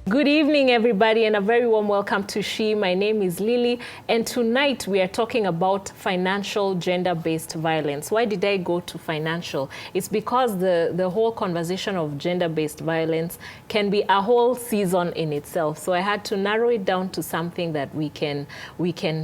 Good evening, everybody, and a very warm welcome to She. My name is Lily, and tonight we are talking about financial gender-based violence. Why did I go to financial? It's because the whole conversation of gender-based violence can be a whole season in itself. So I had to narrow it down to something that we can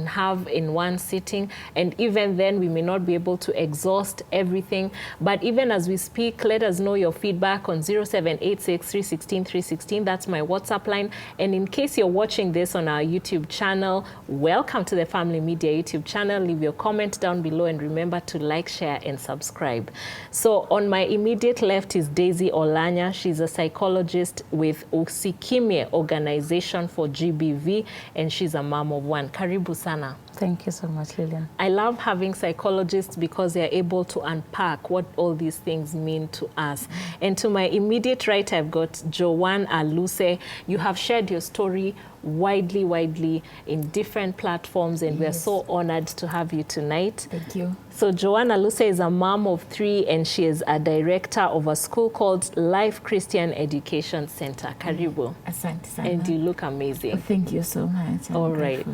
have in one sitting, and even then we may not be able to exhaust everything. But even as we speak, let us know your feedback on 0786 316 316. That's my WhatsApp line. And in case you're watching this on our YouTube channel, welcome to the Family Media YouTube channel. Leave your comment down below and remember to like, share, and subscribe. So on my immediate left is Daisy Olanya. She's a psychologist with Usikimye Organization for GBV, and she's a mom of one. Karibu sana. Thank you so much, Lillian. I love having psychologists because they're able to unpack what all these things mean to us. And to my immediate right, I've got Joanne Aluse. You have shared your story widely in different platforms, and we're so honored to have you tonight. Thank you. So Joanne Aluse is a mom of 3, and she is a director of a school called Life Christian Education Center. Karibu. Asante sana. And you look amazing. Thank you so much. All right.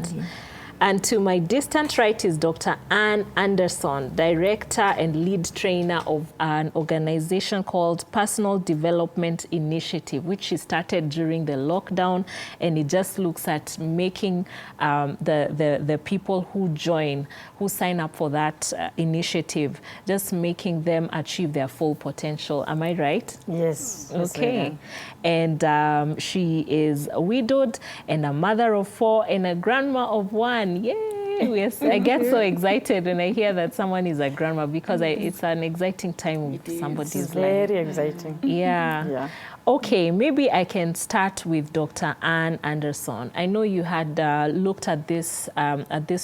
And to my distant right is Dr. Ann Anderson, Director and Lead Trainer of an organization called Personal Development Initiative, which she started during the lockdown, and it just looks at making the people who join, who sign up for that initiative, just making them achieve their full potential. Am I right? Yes. Okay. And she is widowed and a mother of 4 and a grandma of 1. Yay! Yes, I get so excited when I hear that someone is a grandma, because it's an exciting time with somebody's life. Very exciting. Yeah. Okay, maybe I can start with Dr. Ann Anderson. I know you had looked at this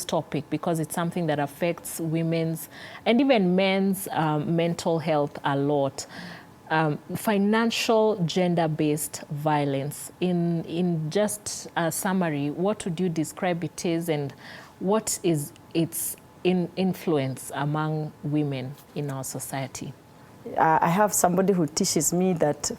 topic because it's something that affects women's and even men's mental health a lot. Financial gender-based violence. In just a summary, what would you describe it as, and what is its influence among women in our society? I have somebody who teaches me that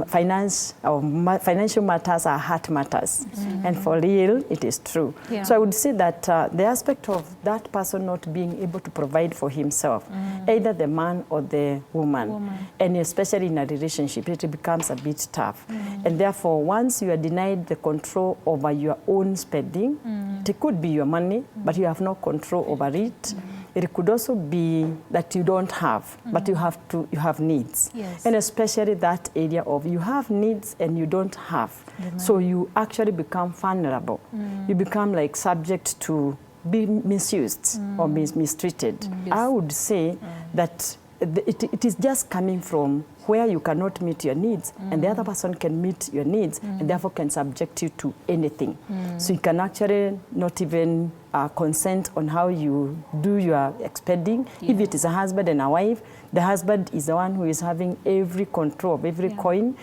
financial matters are heart matters. And for real, it is true. Yeah. So I would say that the aspect of that person not being able to provide for himself, either the man or the woman, and especially in a relationship, it becomes a bit tough. And therefore, once you are denied the control over your own spending, it could be your money, but you have no control over it. It could also be that you don't have, but you have needs. Yes. And especially that area of you have needs and you don't have. So you actually become vulnerable. You become like subject to be misused or mistreated. Yes. I would say that it is just coming from where you cannot meet your needs, and the other person can meet your needs, and therefore can subject you to anything. So you can actually not even consent on how you do your spending. If it is a husband and a wife, the husband is the one who is having every control of every coin,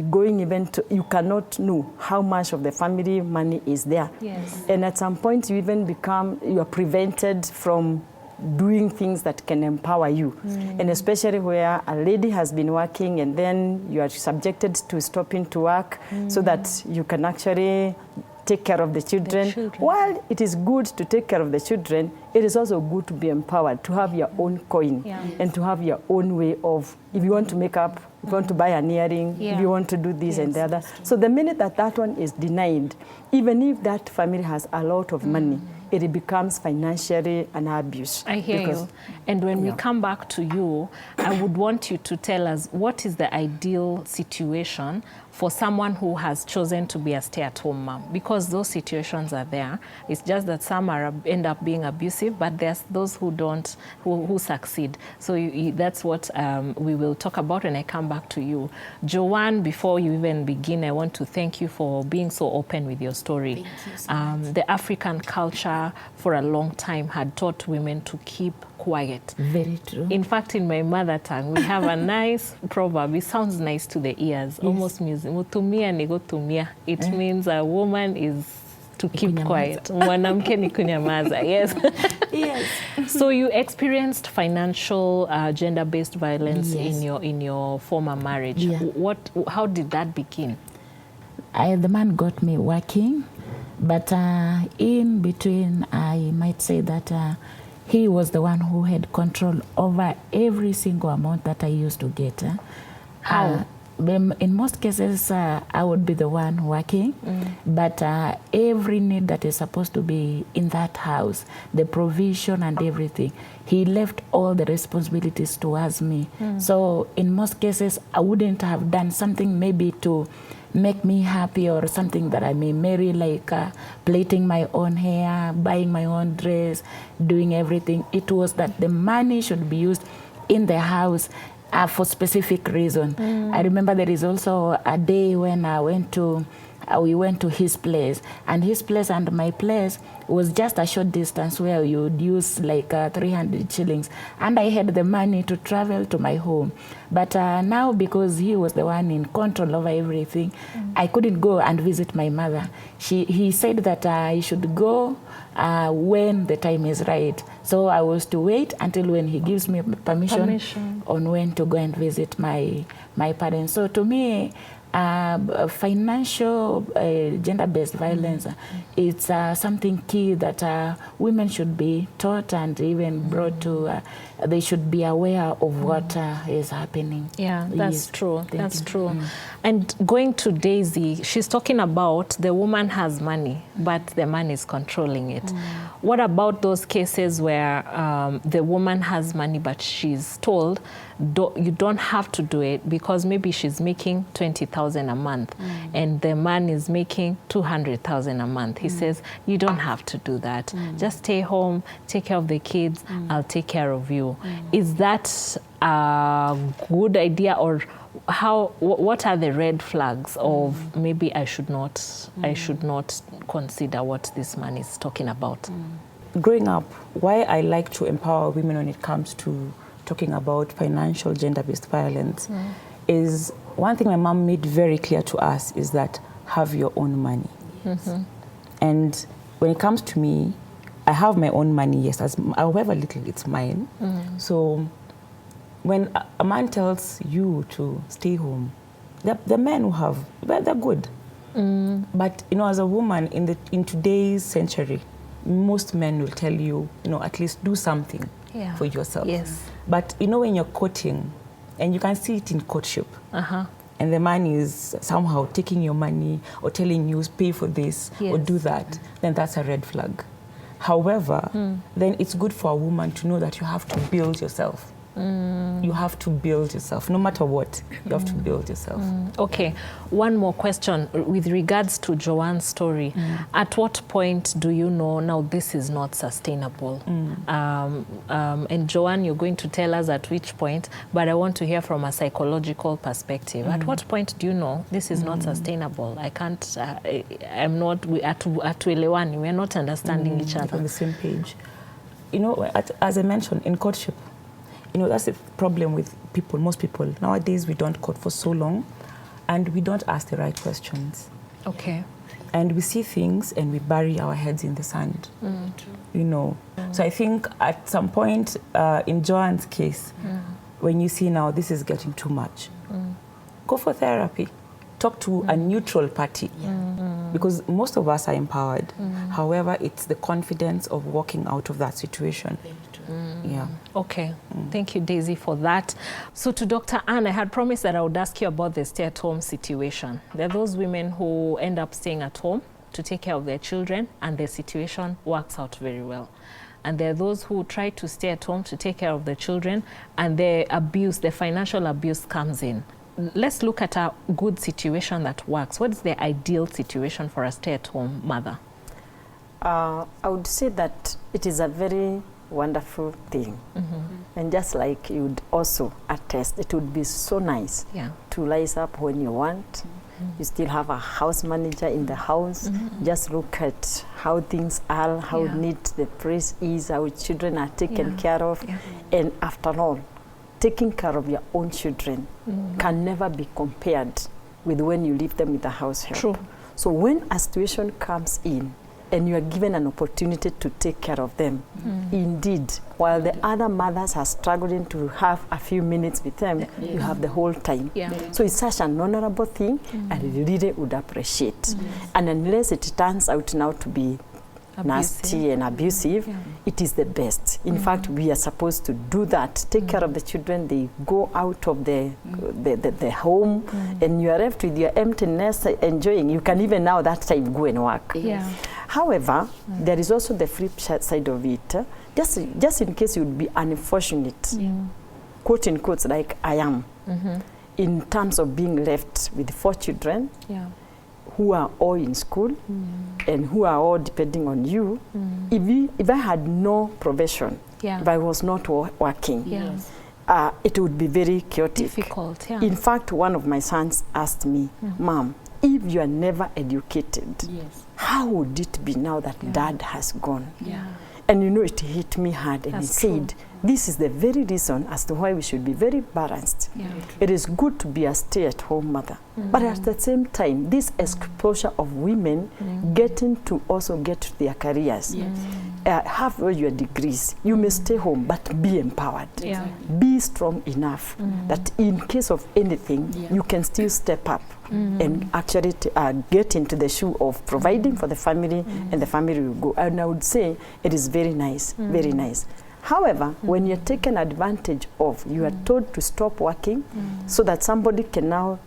going even to, you cannot know how much of the family money is there. Yes. And at some point you even you are prevented from doing things that can empower you. And especially where a lady has been working and then you are subjected to stopping to work so that you can actually take care of the children. While it is good to take care of the children, it is also good to be empowered, to have your own coin and to have your own way of, if you want to make up, if you want to buy an earring, if you want to do this and the other. So the minute that one is denied, even if that family has a lot of money, it becomes financially an abuse. I hear you. And when we come back to you, I would want you to tell us what is the ideal situation for someone who has chosen to be a stay-at-home mom, because those situations are there. It's just that some end up being abusive, but there's those who don't, who succeed. So that's what we will talk about when I come back to you. Joanne, before you even begin, I want to thank you for being so open with your story. Thank you so much. The African culture for a long time had taught women to keep quiet. Very true. In fact, in my mother tongue, we have a nice proverb. It sounds nice to the ears, almost music. Mutumia nigotumia. It means a woman is to keep quiet. Mwanamke ni kunyamaza. Yes. Yes. So you experienced financial gender-based violence in your former marriage. How did that begin? The man got me working, but in between, I might say that he was the one who had control over every single amount that I used to get. How? In most cases, I would be the one working, but every need that is supposed to be in that house, the provision and everything, he left all the responsibilities towards me. So in most cases, I wouldn't have done something maybe to make me happy or something that I may marry, like plaiting my own hair, buying my own dress, doing everything. It was that the money should be used in the house for specific reason. I remember there is also a day when I went to, we went to his place, and his place and my place was just a short distance where you would use like 300 shillings. And I had the money to travel to my home. But now, because he was the one in control over everything, I couldn't go and visit my mother. He said that I should go when the time is right. So I was to wait until when he gives me permission on when to go and visit my parents. So to me, financial gender-based violence, it's something key that women should be taught and even brought to, they should be aware of what is happening. Yeah, that's true. That's true. And going to Daisy, she's talking about the woman has money, but the man is controlling it. What about those cases where the woman has money, but she's told, you don't have to do it because maybe she's making 20,000 a month and the man is making 200,000 a month. He says, you don't have to do that. Just stay home, take care of the kids, I'll take care of you. Is that a good idea, or what are the red flags of maybe I should not consider what this man is talking about? Growing up, why I like to empower women when it comes to talking about financial gender-based violence is one thing my mom made very clear to us is that have your own money. And when it comes to me, I have my own money, yes, however little it's mine. So when a man tells you to stay home, the men who have, they're good. But as a woman in today's century, most men will tell you, at least do something for yourself. Yes. But when you're courting, and you can see it in courtship, and the man is somehow taking your money or telling you pay for this or do that, then that's a red flag. However, then it's good for a woman to know that you have to build yourself. You have to build yourself, no matter what, you have to build yourself. Okay, one more question with regards to Joanne's story. At what point do you know now this is not sustainable? And Joanne, you're going to tell us at which point, but I want to hear from a psychological perspective. At what point do you know this is not sustainable? I can't, I'm not, we're not understanding each other. On the same page. As I mentioned, in courtship, that's the problem with people, most people. Nowadays, we don't court for so long, and we don't ask the right questions. Okay. And we see things, and we bury our heads in the sand. So I think at some point, in Joanne's case, when you see now this is getting too much, go for therapy. Talk to a neutral party, because most of us are empowered. However, it's the confidence of walking out of that situation. Yeah. Okay. Thank you, Daisy, for that. So to Dr. Anne, I had promised that I would ask you about the stay-at-home situation. There are those women who end up staying at home to take care of their children, and their situation works out very well. And there are those who try to stay at home to take care of the children, and the financial abuse comes in. Let's look at a good situation that works. What is the ideal situation for a stay-at-home mother? I would say that it is a very wonderful thing. And just like you'd also attest, it would be so nice to rise up when you want. You still have a house manager in the house. Just look at how things are, how neat the place is, how children are taken care of. And after all, taking care of your own children can never be compared with when you leave them with the house help. True. So when a situation comes in, and you are given an opportunity to take care of them. Indeed, while the other mothers are struggling to have a few minutes with them, you have the whole time. So it's such an honorable thing, and I really would appreciate. And unless it turns out now to be nasty and abusive, it is the best. In fact, we are supposed to do that, take care of the children. They go out of the home, and you are left with your emptiness, enjoying. You can even now that time go and work. However, there is also the flip side of it. Just in case you would be unfortunate, quote in quotes, like I am, in terms of being left with 4 children, who are all in school and who are all depending on you. If I had no profession, if I was not working, it would be very chaotic. Difficult, In fact, one of my sons asked me, Mom, if you are never educated, how would it be now that Dad has gone? And you know, it hit me hard, and he said, this is the very reason as to why we should be very balanced. It is good to be a stay-at-home mother, but at the same time, this exposure of women getting to also get to their careers, have all your degrees, you may stay home, but be empowered. Be strong enough that in case of anything, you can still step up and actually get into the shoe of providing for the family, and the family will go. And I would say it is very nice, very nice. However, when you're taken advantage of, you are told to stop working so that somebody can now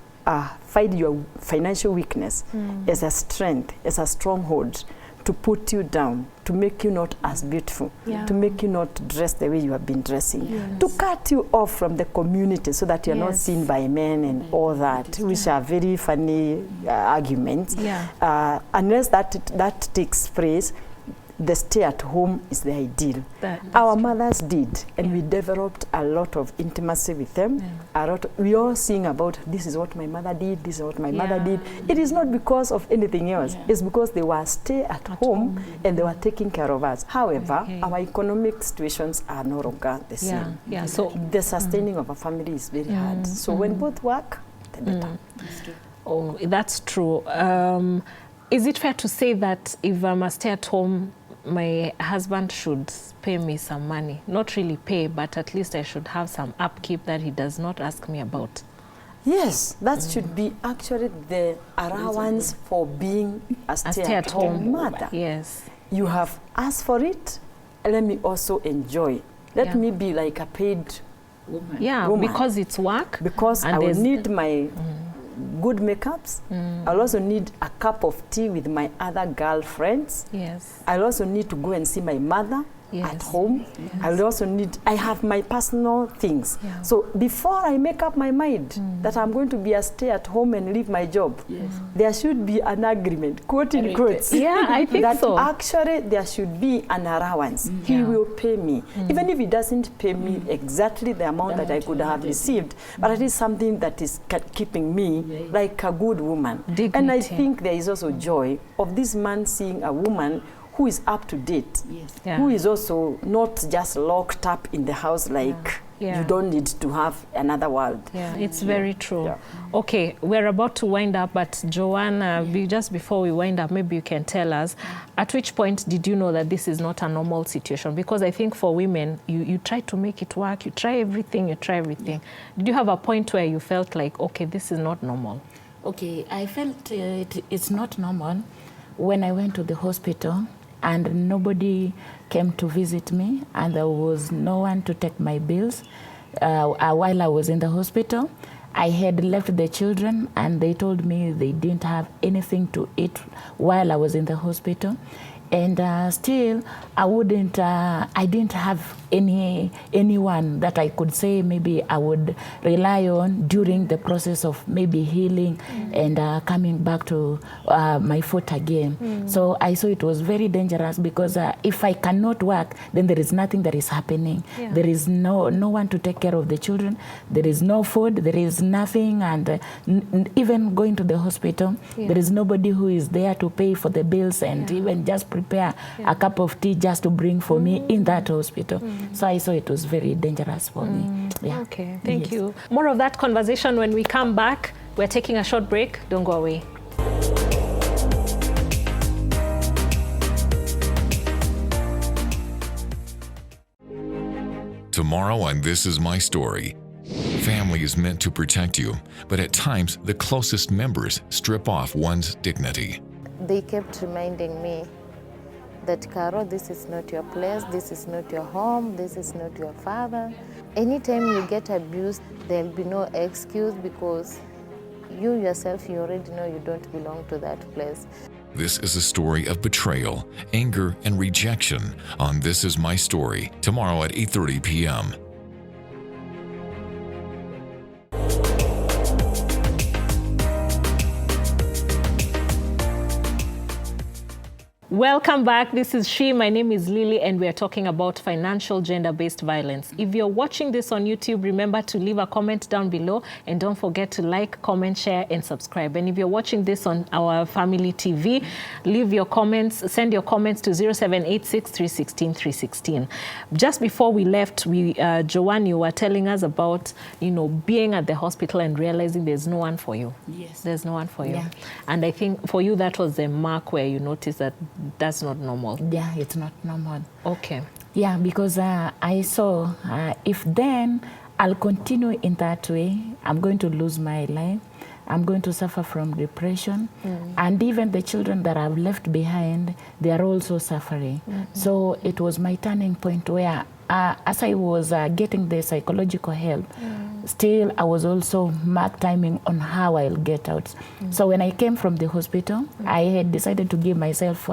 find your financial weakness as a strength, as a stronghold, to put you down, to make you not as beautiful, to make you not dress the way you have been dressing, to cut you off from the community so that you're not seen by men and all that, which are very funny arguments. Unless that takes place, the stay at home is the ideal. Our mothers did, and we developed a lot of intimacy with them. We all sing about, this is what my mother did, this is what my mother did. It is not because of anything else. It's because they were stay at home and they were taking care of us. However, our economic situations are no longer the same. So the sustaining of a family is very hard. So when both work, the better. Oh, that's true. Is it fair to say that if I'm a stay-at-home, my husband should pay me some money? Not really pay, but at least I should have some upkeep that he does not ask me about. Yes, that should be actually the allowance for being a stay-at-home mother. You have asked for it, let me also enjoy. Let me be like a paid woman. Because it's work. Because I will need my good makeups. I'll also need a cup of tea with my other girlfriends. I'll also need to go and see my mother at home. I'll also need, I have my personal things. So before I make up my mind that I'm going to be a stay at home and leave my job, there should be an agreement, quote in quotes. I think that so. Actually there should be an allowance. He will pay me. Even if he doesn't pay me exactly the amount that I could have received, but it is something that is keeping me like a good woman. Dignity. And I think there is also joy of this man seeing a woman who is up to date, who is also not just locked up in the house like you don't need to have another world. It's very true. Okay, we're about to wind up, but Joanna, just before we wind up, maybe you can tell us, at which point did you know that this is not a normal situation? Because I think for women, you try to make it work, you try everything. Did you have a point where you felt like, okay, this is not normal? Okay, I felt it's not normal when I went to the hospital and nobody came to visit me, and there was no one to take my bills while I was in the hospital. I had left the children, and they told me they didn't have anything to eat while I was in the hospital. And still, I didn't have anyone that I could say maybe I would rely on during the process of maybe healing and coming back to my foot again. So I saw it was very dangerous because if I cannot work, then there is nothing that is happening. There is no one to take care of the children. There is no food. There is nothing. And even going to the hospital, there is nobody who is there to pay for the bills and even just prepare a cup of tea just to bring for me in that hospital. So I saw it was very dangerous for me. Okay, thank you. More of that conversation when we come back. We're taking a short break. Don't go away. Tomorrow on This Is My Story. Family is meant to protect you, but at times the closest members strip off one's dignity. They kept reminding me that, Caro, this is not your place, this is not your home, this is not your father. Anytime you get abused, there'll be no excuse because you yourself, you already know you don't belong to that place. This is a story of betrayal, anger, and rejection on This Is My Story, tomorrow at 8:30 p.m. Welcome back. This is She. My name is Lily, and we are talking about financial gender-based violence. If you're watching this on YouTube, remember to leave a comment down below, and don't forget to like, comment, share, and subscribe. And if you're watching this on our family TV, leave your comments, send your comments to 0786 316 316. Just before we left, Joanne, you were telling us about, being at the hospital and realizing there's no one for you. Yes. There's no one for you. Yeah. And I think for you, that was the mark where you noticed that that's not normal. Yeah, it's not normal. Okay. Yeah, because I saw if then I'll continue in that way, I'm going to lose my life. I'm going to suffer from depression. And even the children that I've left behind, they are also suffering. So it was my turning point where as I was getting the psychological help, still I was also mark timing on how I'll get out. So when I came from the hospital, I had decided to give myself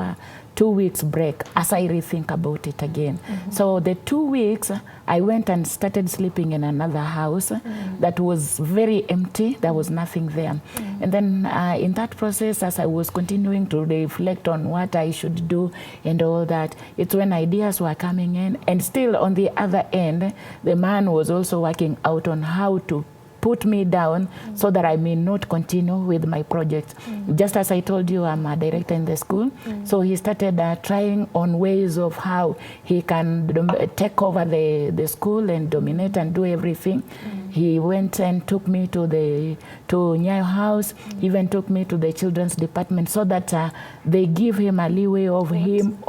2 weeks break as I rethink about it again. So the 2 weeks, I went and started sleeping in another house that was very empty. There was nothing there. And then in that process, as I was continuing to reflect on what I should do and all that, it's when ideas were coming in. And still on the other end, the man was also working out on how to put me down so that I may not continue with my project. Just as I told you, I'm a director in the school. So he started trying on ways of how he can take over the school and dominate and do everything. He went and took me to Nyayo House, even took me to the children's department so that they give him a leeway of him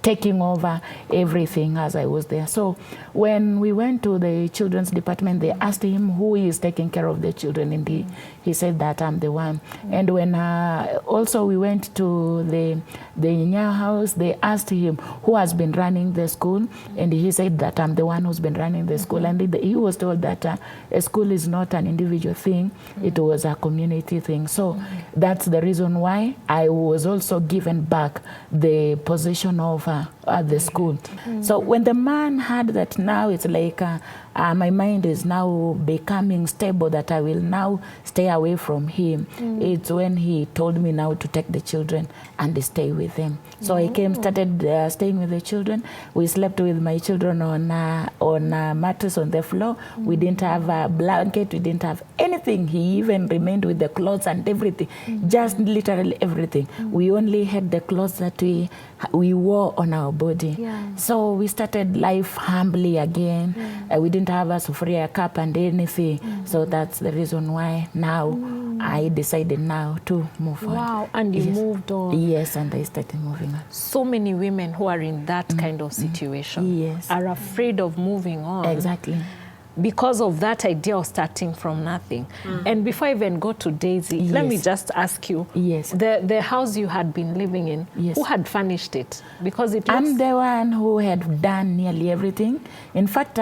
taking over everything as I was there. So when we went to the children's department, they asked him who is taking care of the children, and he said that I'm the one. And when also we went to the Nyayo House, they asked him who has been running the school, and he said that I'm the one who's been running the school. And he was told that a school is not an individual thing, it was a community thing. So that's the reason why I was also given back the position of the school. So when the man heard that now it's like my mind is now becoming stable, that I will now stay away from him, it's when he told me now to take the children and stay with them. So I started staying with the children. We slept with my children on a mattress on the floor. We didn't have a blanket, we didn't have anything. He even remained with the clothes and everything, just literally everything. We only had the clothes that we wore on our body. So we started life humbly again. We didn't have a sufuria, cup and anything. So that's the reason why now I decided now to move on. Wow, and you moved on. Yes, and I started moving on. So many women who are in that kind of situation are afraid of moving on. Exactly. Because of that idea of starting from nothing. And before I even go to Daisy, let me just ask you, the house you had been living in, who had furnished it? Because it looks... I'm the one who had done nearly everything. In fact,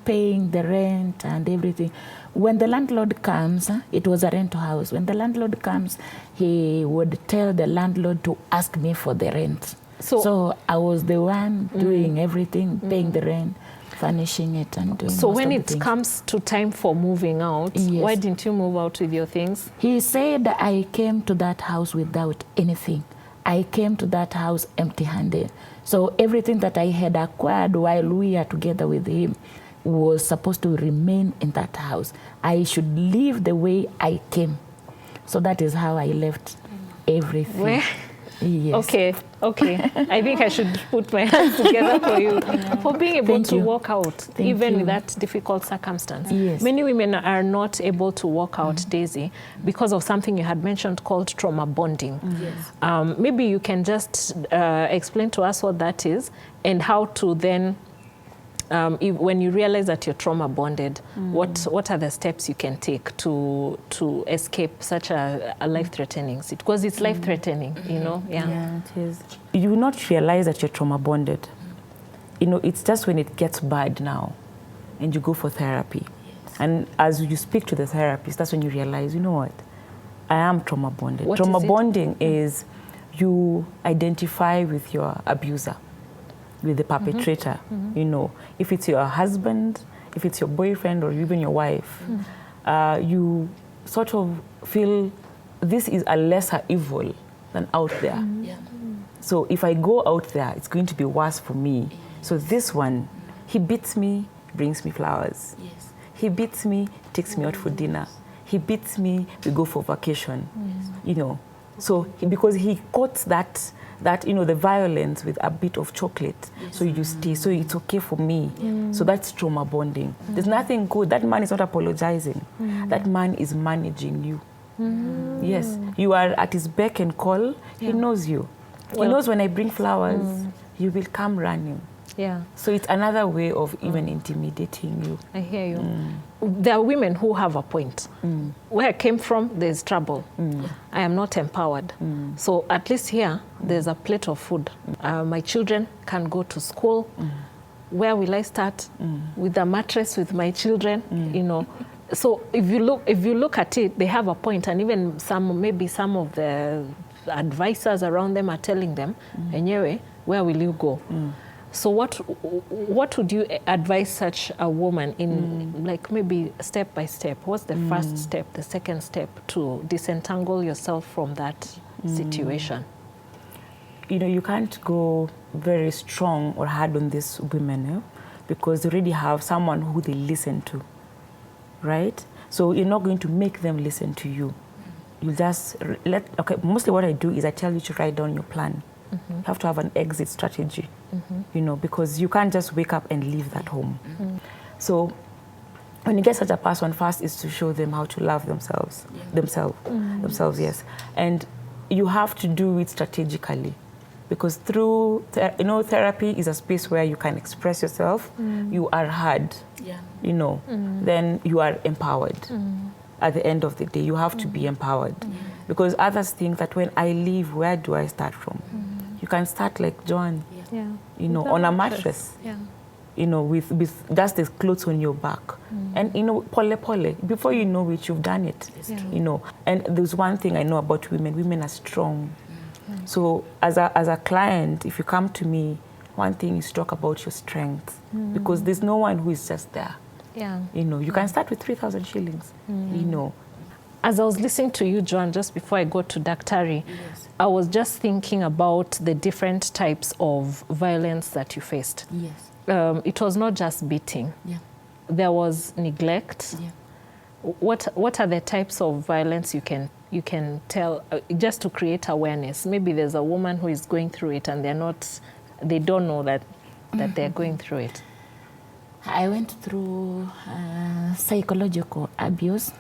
paying the rent and everything. When the landlord comes, it was a rental house. When the landlord comes, he would tell the landlord to ask me for the rent. So I was the one doing everything, paying the rent, furnishing it and doing So when it comes to time for moving out, why didn't you move out with your things? He said I came to that house without anything. I came to that house empty-handed. So everything that I had acquired while we are together with him was supposed to remain in that house. I should leave the way I came. So that is how I left everything. Where? Yes. Okay. I think I should put my hands together for you for being able to walk out, even with that difficult circumstance. Many women are not able to walk out, Daisy, because of something you had mentioned called trauma bonding. Maybe you can just explain to us what that is and how to then when you realize that you're trauma bonded, what are the steps you can take to escape such a life-threatening situation? Because it's life-threatening, you know? Yeah, it is. You will not realize that you're trauma bonded. You know, it's just when it gets bad now and you go for therapy. Yes. And as you speak to the therapist, that's when you realize, you know what? I am trauma bonded. What trauma is it? bonding is you identify with your abuser, with the perpetrator. You know, if it's your husband, if it's your boyfriend, or even your wife, you sort of feel this is a lesser evil than out there. So if I go out there, it's going to be worse for me. So this one, he beats me, brings me flowers. He beats me, takes me out for dinner. He beats me, we go for vacation. You know, so because he coats that you know, the violence with a bit of chocolate. So you stay, so it's okay for me. So that's trauma bonding. There's nothing good. That man is not apologizing. That man is managing you. Yes, you are at his beck and call. He knows you. He knows when I bring flowers, you will come running. Yeah. So it's another way of even intimidating you. I hear you. There are women who have a point. Where I came from, there's trouble. I am not empowered. So at least here, there's a plate of food. My children can go to school. Where will I start? With a mattress with my children, you know. So if you look at it, they have a point, and even maybe some of the advisors around them are telling them, anyway, where will you go? So what would you advise such a woman in, like, maybe step by step? What's the first step, the second step to disentangle yourself from that situation? You know, you can't go very strong or hard on these women, because they already have someone who they listen to, right? So you're not going to make them listen to you. You just mostly what I do is I tell you to write down your plan. You have to have an exit strategy, you know, because you can't just wake up and leave that home. So when you get such a person, first is to show them how to love themselves, yes. And you have to do it strategically, because through, you know, therapy is a space where you can express yourself. You are heard, you know, then you are empowered. At the end of the day, you have to be empowered, because others think that when I leave, where do I start from? You can start like John, you know, on a mattress, you know, with just the clothes on your back. And, you know, pole, before you know it, you've done it, you know. And there's one thing I know about women are strong. So as a client, if you come to me, one thing is talk about your strength, because there's no one who is just there. You know, you can start with 3,000 shillings, you know. As I was listening to you, Joan, just before I go to Daktari, I was just thinking about the different types of violence that you faced. It was not just beating. There was neglect. What are the types of violence you can tell, just to create awareness? Maybe there's a woman who is going through it and they don't know that they're going through it. I went through psychological abuse,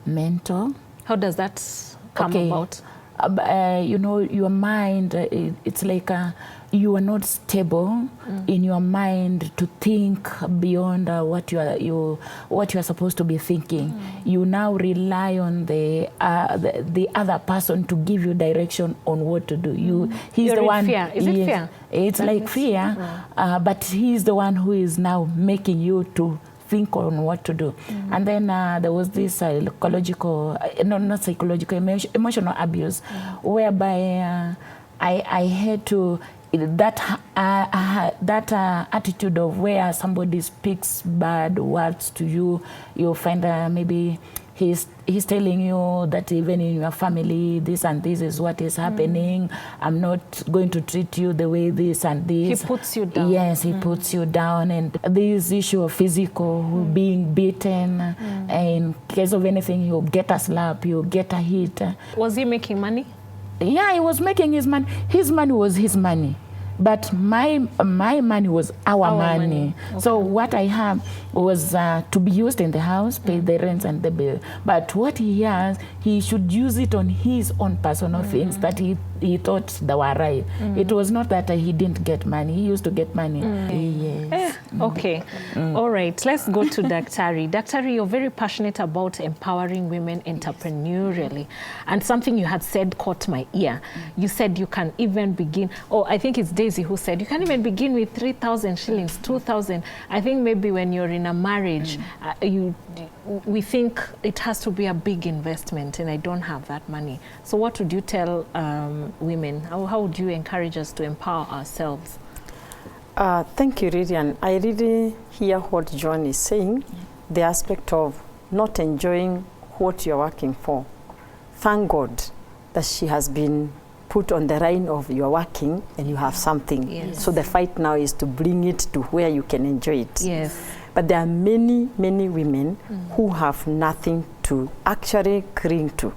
mental. How does that come about? You know, your mind, it's like you are not stable in your mind to think beyond what you are supposed to be thinking. You now rely on the other person to give you direction on what to do. He's You're the in one. fear. Is it fear? It's like fear, but he's the one who is now making you to think on what to do. And then there was this emotional abuse, whereby I had to, that attitude of where somebody speaks bad words to you, you find maybe he's telling you that even in your family, this and this is what is happening. I'm not going to treat you the way this and this. He puts you down. Yes, he puts you down. And this issue of physical, being beaten, in case of anything, you get a slap, you get a hit. Was he making money? Yeah, he was making his money. His money was his money. But my money was our money. Okay. So what I have was to be used in the house, pay the rents and the bill. But what he has, he should use it on his own personal things that he thought they were right. It was not that he didn't get money. He used to get money. Yes. Okay. All right. Let's go to Daktari. Daktari, you're very passionate about empowering women entrepreneurially. And something you had said caught my ear. You said you can even begin, I think it's Daisy who said, you can even begin with 3,000 shillings, 2,000. I think maybe when you're in a marriage, we think it has to be a big investment, and I don't have that money. So what would you tell women? How would you encourage us to empower ourselves? Thank you, Lilian. I really hear what John is saying, the aspect of not enjoying what you're working for. Thank God that she has been put on the line of you're working and you have something. Yes. So the fight now is to bring it to where you can enjoy it. Yes. But there are many, many women who have nothing to actually cling to.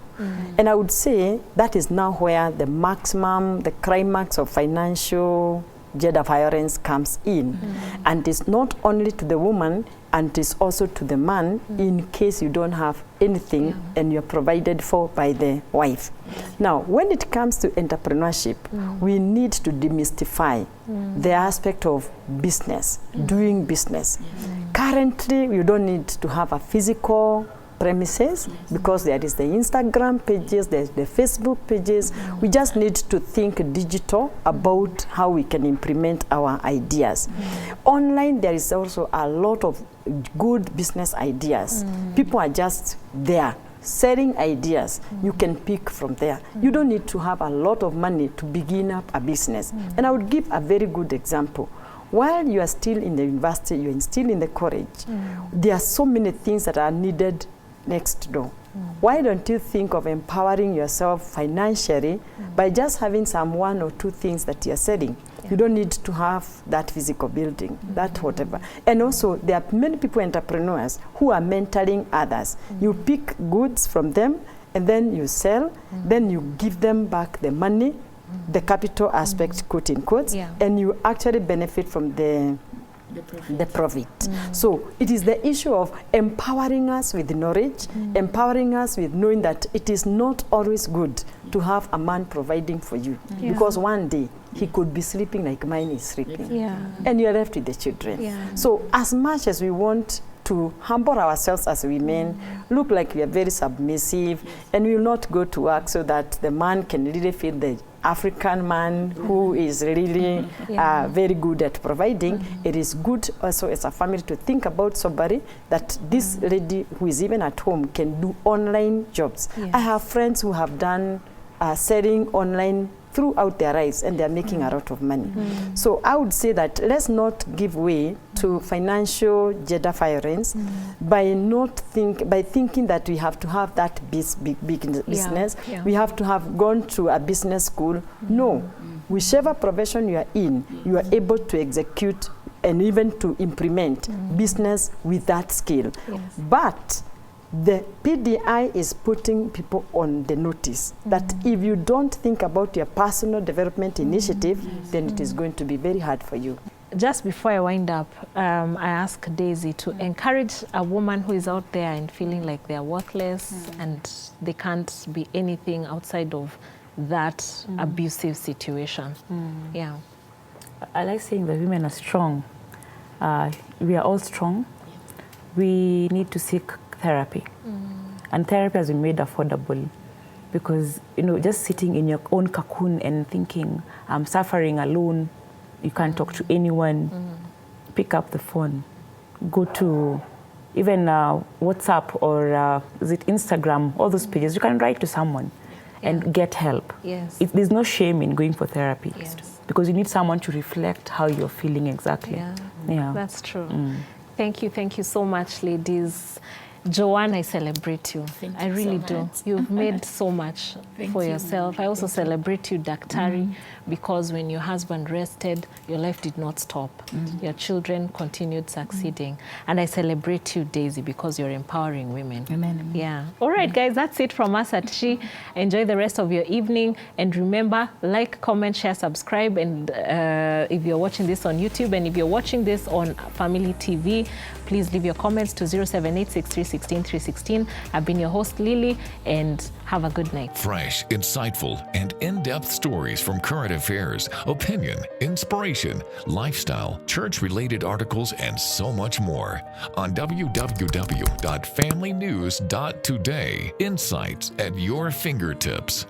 And I would say that is now where the maximum, the climax of financial gender violence comes in. And it's not only to the woman, and it's also to the man in case you don't have anything and you're provided for by the wife. Now, when it comes to entrepreneurship, we need to demystify the aspect of business, doing business. Currently, you don't need to have a physical premises because there is the Instagram pages, there's the Facebook pages. We just need to think digital about how we can implement our ideas. Online, there is also a lot of good business ideas. People are just there selling ideas. You can pick from there. You don't need to have a lot of money to begin up a business. And I would give a very good example. While you are still in the university, you are still in the college, there are so many things that are needed next door. Why don't you think of empowering yourself financially by just having some one or two things that you're selling? You don't need to have that physical building, that whatever. And also, there are many people, entrepreneurs, who are mentoring others. You pick goods from them, and then you sell, then you give them back the money, the capital aspect, quote in quotes, and you actually benefit from the profit. So it is the issue of empowering us with knowledge, empowering us with knowing that it is not always good to have a man providing for you, because one day he could be sleeping like mine is sleeping, and you're left with the children. So as much as we want to humble ourselves as women, look like we are very submissive, and we will not go to work so that the man can really feel the African man who is really very good at providing. It is good also as a family to think about somebody that this lady who is even at home can do online jobs. I have friends who have done selling online throughout their lives, and they're making a lot of money. So I would say that let's not give way to financial gender violence by thinking that we have to have that big business. We have to have gone to a business school. No, whichever profession you are in, you are able to execute and even to implement business with that skill. But the PDI is putting people on the notice that if you don't think about your personal development initiative, then it is going to be very hard for you. Just before I wind up, I ask Daisy to encourage a woman who is out there and feeling like they're worthless and they can't be anything outside of that abusive situation. I like saying that women are strong. We are all strong. We need to seek therapy. And therapy has been made affordable because, just sitting in your own cocoon and thinking, I'm suffering alone, you can't talk to anyone, pick up the phone, go to even WhatsApp or is it Instagram, all those pages, you can write to someone and get help. There's no shame in going for therapy because you need someone to reflect how you're feeling exactly. That's true. Thank you so much, ladies. Joanne, I celebrate you. Thank I you really so do. much. You've made so much Thank for you. yourself. I also celebrate you, Daktari, because when your husband rested, your life did not stop. Your children continued succeeding. And I celebrate you, Daisy, because you're empowering women. Amen. Yeah. All right, guys, that's it from us at She. Enjoy the rest of your evening. And remember, like, comment, share, subscribe. And if you're watching this on YouTube and if you're watching this on Family TV, please leave your comments to 0786316 I've been your host, Lily, and have a good night. Fresh, insightful, and in-depth stories from current affairs, opinion, inspiration, lifestyle, church-related articles, and so much more on www.familynews.today. Insights at your fingertips.